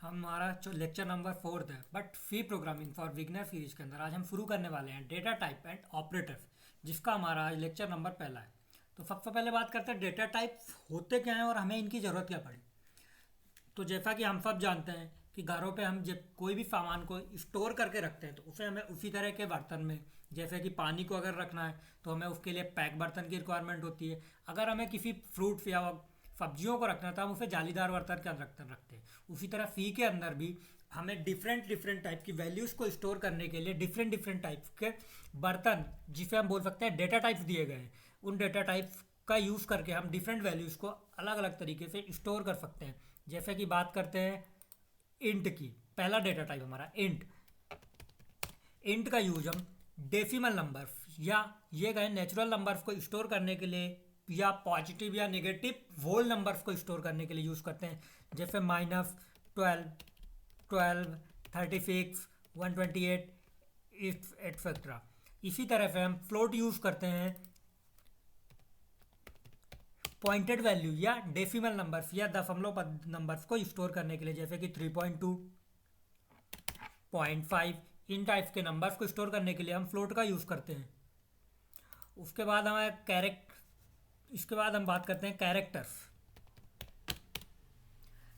हमारा जो lecture number 4 है but C programming for beginner series के अंदर आज हम शुरू करने वाले हैं डेटा टाइप एंड ऑपरेटर्स, जिसका हमारा आज लेक्चर नंबर पहला है। तो सबसे पहले बात करते हैं डेटा टाइप होते क्या हैं और हमें इनकी ज़रूरत क्या पड़ी। तो जैसा कि हम सब जानते हैं कि घरों पे हम जब कोई भी सामान को स्टोर करके रखते हैं तो उसे हमें उसी तरह के बर्तन में, जैसे कि पानी को अगर रखना है तो हमें उसके लिए पैक बर्तन की रिक्वायरमेंट होती है। अगर हमें किसी फ्रूट या सब्जियों को रखना है तो हम उसे जालीदार बर्तन के अंदर रखते हैं। उसी तरह सी के अंदर भी हमें डिफरेंट डिफरेंट टाइप की वैल्यूज़ को स्टोर करने के लिए डिफरेंट डिफरेंट टाइप के बर्तन, जिसे हम बोल सकते हैं डेटा टाइप्स, दिए गए हैं। उन डेटा टाइप्स का यूज़ करके हम डिफरेंट वैल्यूज़ को अलग अलग तरीके से स्टोर कर सकते हैं। जैसे कि बात करते हैं इंट की। पहला डेटा टाइप हमारा इंट। इंट का यूज हम डेसिमल नंबर्स या ये गए नेचुरल नंबर्स को स्टोर करने के लिए या पॉजिटिव या नेगेटिव होल नंबर्स को स्टोर करने के लिए यूज़ करते हैं। जैसे -12, 12, 36, 128 एट्सेट्रा। इसी तरह से हम फ्लोट यूज़ करते हैं पॉइंटेड वैल्यू या डेसिमल नंबर्स या दशमलव नंबर्स को स्टोर करने के लिए, जैसे कि 3.2, 0.5, इन टाइप्स के नंबर्स को स्टोर करने के लिए हम फ्लोट का यूज़ करते हैं। उसके बाद हमें इसके बाद हम बात करते हैं कैरेक्टर्स।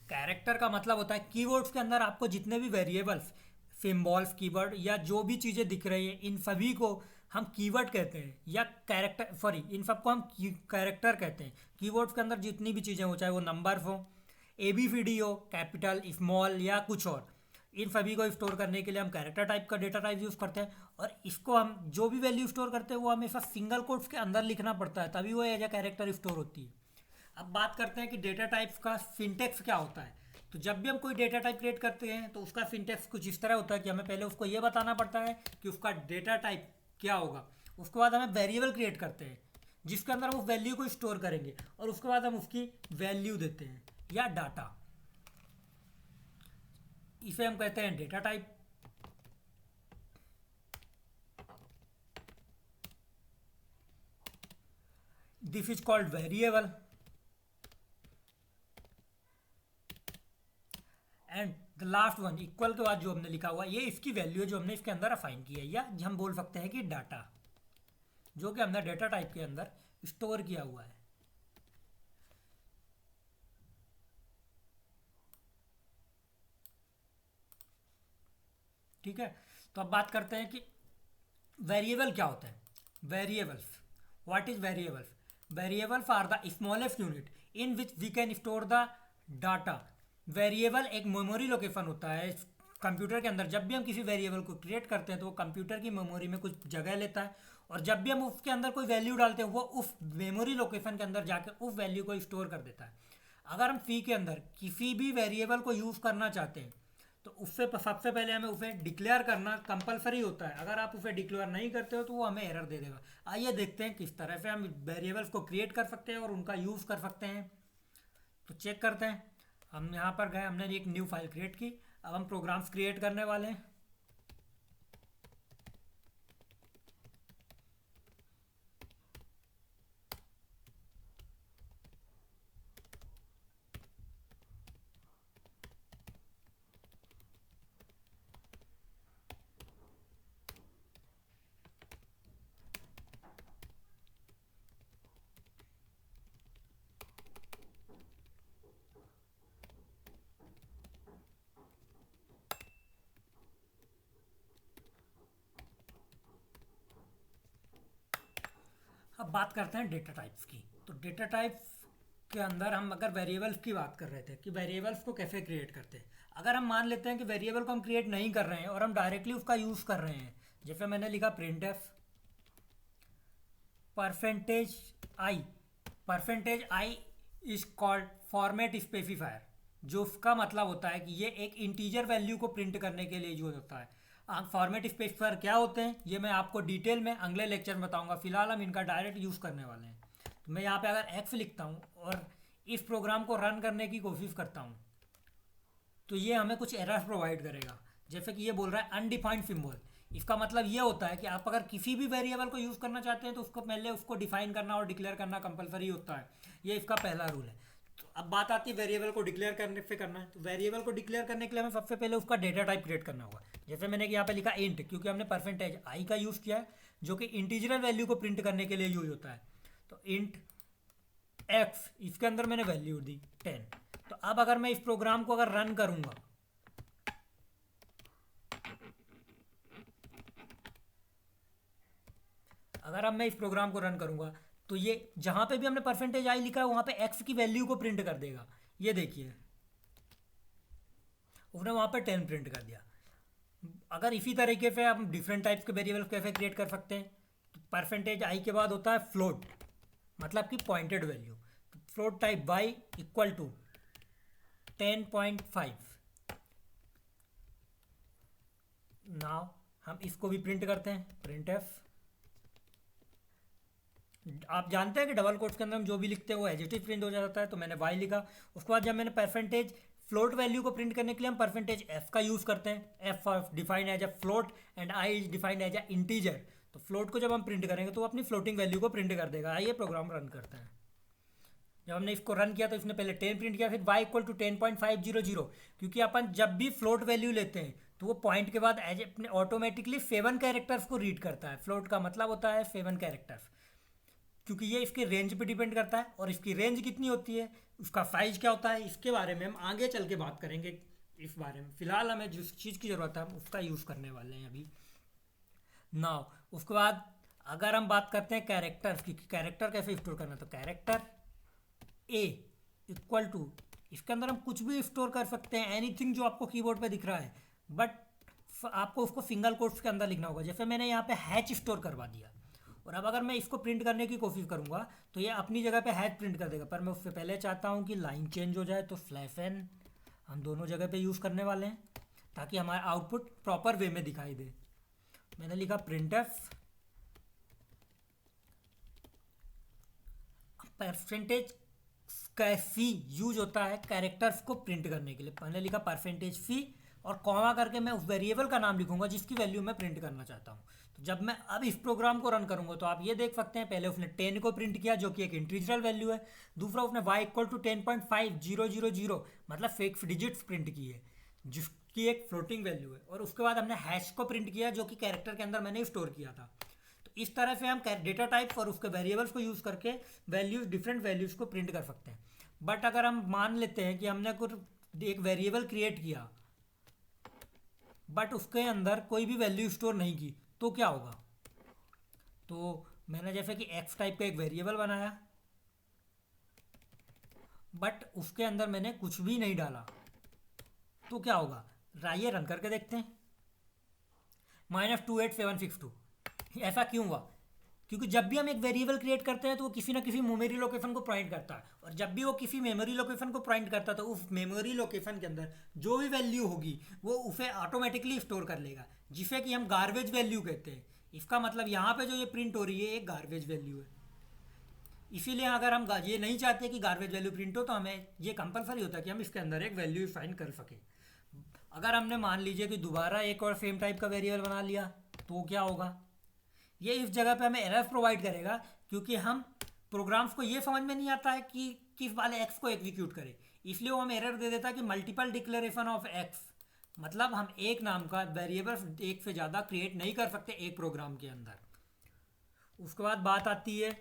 कैरेक्टर का मतलब होता है कीवर्ड्स के अंदर आपको जितने भी वेरिएबल्स, सिम्बॉल्स, कीवर्ड या जो भी चीज़ें दिख रही है, इन सभी को हम कीवर्ड कहते हैं या कैरेक्टर, सॉरी, इन सबको हम कैरेक्टर कहते हैं। कीवर्ड्स के अंदर जितनी भी चीज़ें हो, चाहे वो नंबर हो, ABCD हो, कैपिटल, स्मॉल या कुछ और, इन सभी को स्टोर करने के लिए हम कैरेक्टर टाइप का डेटा टाइप यूज़ करते हैं। और इसको हम जो भी वैल्यू स्टोर करते हैं वो हमेशा सिंगल कोट्स के अंदर लिखना पड़ता है, तभी वो एज ए कैरेक्टर स्टोर होती है। अब बात करते हैं कि डेटा टाइप्स का सिंटेक्स क्या होता है। तो जब भी हम कोई डेटा टाइप क्रिएट करते हैं तो उसका सिंटेक्स कुछ इस तरह होता है कि हमें पहले उसको ये बताना पड़ता है कि उसका डेटा टाइप क्या होगा। उसके बाद हमें वेरिएबल क्रिएट करते हैं जिसके अंदर हम उस वैल्यू को स्टोर करेंगे, और उसके बाद हम उसकी वैल्यू देते हैं या डाटा। इसे हम कहते हैं data type. This is called variable. And the last one, equal के बाद जो हमने लिखा हुआ ये इसकी वैल्यू है जो हमने इसके अंदर असाइन की है, या हम बोल सकते हैं कि डाटा, जो कि हमने डेटा टाइप के अंदर स्टोर किया हुआ है। ठीक है, तो अब बात करते हैं कि वेरिएबल क्या होता है। Variables, what is variables? Variables are the smallest unit in which we can store the data. Variable एक मेमोरी लोकेशन होता है कंप्यूटर के अंदर। जब भी हम किसी वेरिएबल को क्रिएट करते हैं तो वो कंप्यूटर की मेमोरी में कुछ जगह लेता है, और जब भी हम उसके अंदर कोई वैल्यू डालते हैं वो उस मेमोरी लोकेशन के अंदर जाकर उस वैल्यू को स्टोर कर देता है। अगर हम सी के अंदर किसी भी वेरिएबल को यूज़ करना चाहते हैं तो उससे सबसे पहले हमें उसे डिक्लेयर करना कंपलसरी होता है। अगर आप उसे डिक्लेयर नहीं करते हो तो वो हमें एरर दे देगा। आइए देखते हैं किस तरह से हम वेरिएबल्स को क्रिएट कर सकते हैं और उनका यूज़ कर सकते हैं। तो चेक करते हैं। हम यहाँ पर गए, हमने एक न्यू फाइल क्रिएट की। अब हम प्रोग्राम्स क्रिएट करने वाले हैं। अब बात करते हैं डेटा टाइप्स की। तो डेटा टाइप्स के अंदर हम अगर वेरिएबल्स की बात कर रहे थे कि वेरिएबल्स को कैसे क्रिएट करते हैं। अगर हम मान लेते हैं कि वेरिएबल को हम क्रिएट नहीं कर रहे हैं और हम डायरेक्टली उसका यूज़ कर रहे हैं, जैसे मैंने लिखा printf %i। %i is called format specifier, जो उसका मतलब होता है कि ये एक इंटीजर वैल्यू को प्रिंट करने के लिए यूज होता है। फॉर्मेट स्पेसिफायर क्या होते हैं ये मैं आपको डिटेल में अगले लेक्चर में बताऊंगा। फिलहाल हम इनका डायरेक्ट यूज़ करने वाले हैं। तो मैं यहाँ पे अगर x लिखता हूँ और इस प्रोग्राम को रन करने की कोशिश करता हूँ तो ये हमें कुछ एरर्स प्रोवाइड करेगा। जैसे कि ये बोल रहा है अनडिफाइंड सिंबल। इसका मतलब ये होता है कि आप अगर किसी भी वेरिएबल को यूज़ करना चाहते हैं तो उसको पहले उसको डिफाइन करना और डिक्लेयर करना कंपलसरी होता है। ये इसका पहला रूल है। अब बात आती है वेरिएबल को डिक्लेयर करने पे करना है। तो वेरिएबल को डिक्लेयर करने के लिए हमें सबसे पहले उसका डेटा टाइप क्रिएट करना होगा। जैसे मैंने यहाँ पे लिखा इंट, क्योंकि हमने परसेंटेज आई का यूज़ किया है जो कि इंटीजरल वैल्यू को प्रिंट करने के लिए यूज होता है। तो इंट एक्स, इसके अंदर मैंने वैल्यू दी 10। तो अब अगर मैं इस प्रोग्राम को अगर रन करूंगा, अगर अब मैं इस प्रोग्राम को रन करूंगा तो ये जहां पे भी हमने परसेंटेज आई लिखा है वहां पे एक्स की वैल्यू को प्रिंट कर देगा। ये देखिए उसने वहां पे 10 प्रिंट कर दिया। अगर इसी तरीके से हम डिफरेंट टाइप्स के वेरिएबल कैसे क्रिएट कर सकते हैं, तो परसेंटेज आई के बाद होता है फ्लोट, मतलब कि पॉइंटेड वैल्यू। तो float type y equal to 10.5। Now हम इसको भी प्रिंट करते हैं, प्रिंट एफ। आप जानते हैं कि डबल कोट्स के अंदर हम जो भी लिखते हैं वो एडजेक्टिव प्रिंट हो जाता है। तो मैंने वाई लिखा, उसके बाद जब मैंने परसेंटेज फ्लोट वैल्यू को प्रिंट करने के लिए हम परसेंटेज एफ का यूज़ करते हैं। F defined as a float and i is defined as a integer. तो फ्लोट को जब हम प्रिंट करेंगे तो वो अपनी फ्लोटिंग वैल्यू को प्रिंट कर देगा। आइए प्रोग्राम रन करते हैं। जब हमने इसको रन किया तो इसने पहले 10 प्रिंट किया, फिर y इक्वल टू 10.500, क्योंकि अपन जब भी फ्लोट वैल्यू लेते हैं तो वो पॉइंट के बाद एज अपने ऑटोमेटिकली 7 कैरेक्टर्स को रीड करता है। फ्लोट का मतलब होता है 7 कैरेक्टर्स, क्योंकि ये इसके रेंज पे डिपेंड करता है। और इसकी रेंज कितनी होती है, उसका साइज क्या होता है, इसके बारे में हम आगे चल के बात करेंगे इस बारे में। फिलहाल हमें जिस चीज़ की ज़रूरत है हम उसका यूज़ करने वाले हैं अभी। नाउ उसके बाद अगर हम बात करते हैं कैरेक्टर की, कैरेक्टर कैसे स्टोर करना, तो कैरेक्टर ए इक्वल टू, इसके अंदर हम कुछ भी स्टोर कर सकते हैं, एनीथिंग जो आपको कीबोर्ड पे दिख रहा है, बट आपको उसको सिंगल कोट्स के अंदर लिखना होगा। जैसे मैंने यहाँ पे हैच स्टोर करवा दिया, और अब अगर मैं इसको प्रिंट करने की कोशिश करूँगा तो ये अपनी जगह पे हैच प्रिंट कर देगा। पर मैं उससे पहले चाहता हूँ कि लाइन चेंज हो जाए, तो स्लैश एन हम दोनों जगह पे यूज़ करने वाले हैं ताकि हमारा आउटपुट प्रॉपर वे में दिखाई दे। मैंने लिखा प्रिंट एफ परसेंटेज का फी यूज होता है कैरेक्टर्स को प्रिंट करने के लिए। मैंने लिखा परसेंटेज फी और कॉमा करके मैं उस वेरिएबल का नाम लिखूंगा जिसकी वैल्यू मैं प्रिंट करना चाहता हूँ। तो जब मैं अब इस प्रोग्राम को रन करूंगा तो आप ये देख सकते हैं, पहले उसने 10 को प्रिंट किया जो कि एक इंटीजरल वैल्यू है। दूसरा उसने y इक्वल टू 10.5000 मतलब फिक्स डिजिट्स प्रिंट की है जिसकी एक फ्लोटिंग वैल्यू है। और उसके बाद हमने हैश को प्रिंट किया जो कि कैरेक्टर के अंदर मैंने स्टोर किया था। तो इस तरह से हम डेटा टाइप और उसके वेरिएबल्स को यूज़ करके वैल्यूज, डिफरेंट वैल्यूज को प्रिंट कर सकते हैं। बट अगर हम मान लेते हैं कि हमने कुछ एक वेरिएबल क्रिएट किया बट उसके अंदर कोई भी वैल्यू स्टोर नहीं की, तो क्या होगा। तो मैंने जैसे कि एक्स टाइप का एक वेरिएबल बनाया बट उसके अंदर मैंने कुछ भी नहीं डाला, तो क्या होगा। आइए रन करके देखते हैं। -28762। ऐसा क्यों हुआ, क्योंकि जब भी हम एक वेरिएबल क्रिएट करते हैं तो वो किसी ना किसी मेमोरी लोकेशन को पॉइंट करता है, और जब भी वो किसी मेमोरी लोकेशन को पॉइंट करता है तो उस मेमोरी लोकेशन के अंदर जो भी वैल्यू होगी वो उसे ऑटोमेटिकली स्टोर कर लेगा, जिसे कि हम गार्बेज वैल्यू कहते हैं। इसका मतलब यहाँ पे जो ये प्रिंट हो रही है एक गार्बेज वैल्यू है। इसीलिए अगर हम ये नहीं चाहते कि गार्बेज वैल्यू प्रिंट हो तो हमें ये कंपलसरी होता है कि हम इसके अंदर एक वैल्यू फाइंड कर सकें। अगर हमने मान लीजिए कि दोबारा एक और सेम टाइप का वेरिएबल बना लिया तो क्या होगा, ये इस जगह पे हमें एरर प्रोवाइड करेगा, क्योंकि हम प्रोग्राम्स को ये समझ में नहीं आता है कि किस वाले एक्स को एग्जीक्यूट करे, इसलिए वो हमें एरर दे देता है कि मल्टीपल डिक्लेरेशन ऑफ एक्स। मतलब हम एक नाम का वेरिएबल एक से ज़्यादा क्रिएट नहीं कर सकते एक प्रोग्राम के अंदर। उसके बाद बात आती है,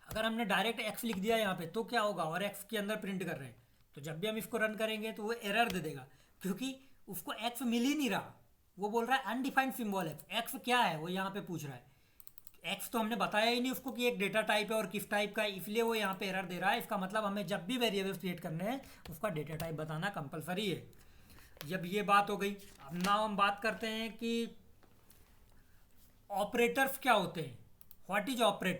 अगर हमने डायरेक्ट एक्स लिख दिया यहाँ पे तो क्या होगा, और एक्स के अंदर प्रिंट कर रहे हैं तो जब भी हम इसको रन करेंगे तो वो एरर दे देगा, क्योंकि उसको एक्स मिल ही नहीं रहा। वो बोल रहा है अनडिफाइंड सिंबल एक्स। एक्स क्या है वो यहाँ पे पूछ रहा है। एक्स तो हमने बताया ही नहीं उसको कि एक डेटा टाइप है और किस टाइप का है, इसलिए वो यहाँ पे एरर दे रहा है। इसका मतलब हमें जब भी वेरिएबल्स क्रिएट करने हैं उसका डेटा टाइप बताना कंपलसरी है। जब ये बात हो गई, अब नाउ हम बात करते हैं कि ऑपरेटर्स क्या होते हैं। What is operator.